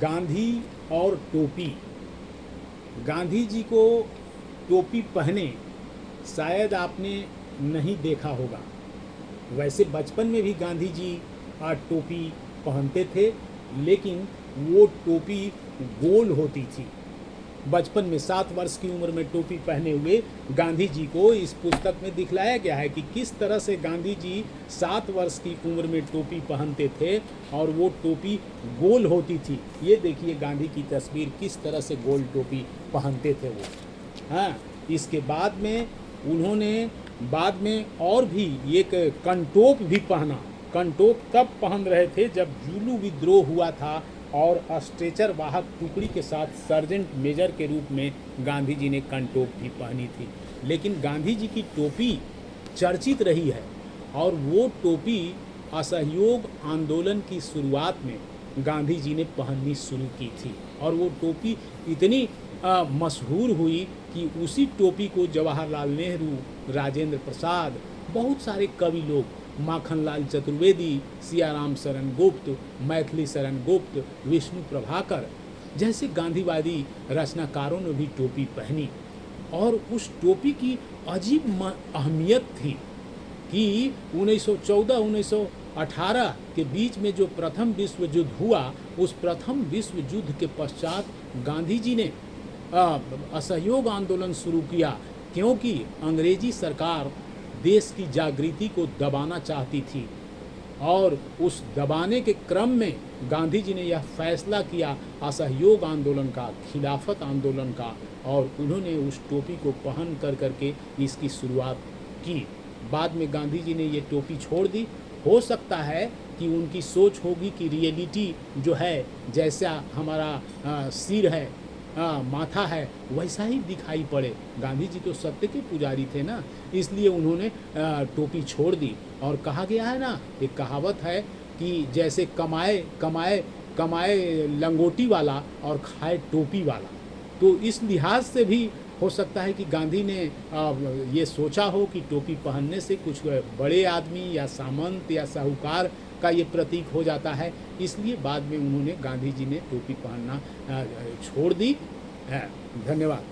गांधी और टोपी। गांधी जी को टोपी पहने शायद आपने नहीं देखा होगा। वैसे बचपन में भी गांधी जी टोपी पहनते थे, लेकिन वो टोपी गोल होती थी। बचपन में 7 वर्ष की उम्र में टोपी पहने हुए गांधी जी को इस पुस्तक में दिखलाया गया है कि किस तरह से गांधी जी 7 वर्ष की उम्र में टोपी पहनते थे और वो टोपी गोल होती थी। ये देखिए गांधी की तस्वीर, किस तरह से गोल टोपी पहनते थे वो। हाँ, इसके बाद में उन्होंने बाद में और भी एक कंटोप भी पहना। कंटोप तब पहन रहे थे जब जुलू विद्रोह हुआ था और स्ट्रेचर वाहक टुकड़ी के साथ सर्जेंट मेजर के रूप में गांधी जी ने कंटोप भी पहनी थी। लेकिन गांधी जी की टोपी चर्चित रही है और वो टोपी असहयोग आंदोलन की शुरुआत में गांधी जी ने पहननी शुरू की थी और वो टोपी इतनी मशहूर हुई कि उसी टोपी को जवाहरलाल नेहरू, राजेंद्र प्रसाद, बहुत सारे कवि लोग, माखनलाल चतुर्वेदी, सियाराम शरण गुप्त, मैथिली शरण गुप्त, विष्णु प्रभाकर जैसे गांधीवादी रचनाकारों ने भी टोपी पहनी। और उस टोपी की अजीब अहमियत थी कि 1914-1918 के बीच में जो प्रथम विश्व युद्ध हुआ, उस प्रथम विश्व युद्ध के पश्चात गांधी जी ने असहयोग आंदोलन शुरू किया, क्योंकि अंग्रेजी सरकार देश की जागृति को दबाना चाहती थी। और उस दबाने के क्रम में गांधी जी ने यह फैसला किया असहयोग आंदोलन का, खिलाफत आंदोलन का, और उन्होंने उस टोपी को पहन कर करके इसकी शुरुआत की। बाद में गांधी जी ने ये टोपी छोड़ दी। हो सकता है कि उनकी सोच होगी कि रियलिटी जो है, जैसा हमारा सिर है, माथा है, वैसा ही दिखाई पड़े। गांधी जी तो सत्य के पुजारी थे ना, इसलिए उन्होंने टोपी छोड़ दी। और कहा गया है ना, एक कहावत है कि जैसे कमाए कमाए कमाए लंगोटी वाला और खाए टोपी वाला। तो इस लिहाज से भी हो सकता है कि गांधी ने ये सोचा हो कि टोपी पहनने से कुछ बड़े आदमी या सामंत या साहूकार का ये प्रतीक हो जाता है, इसलिए बाद में उन्होंने, गांधी जी ने टोपी पहनना छोड़ दी है। धन्यवाद।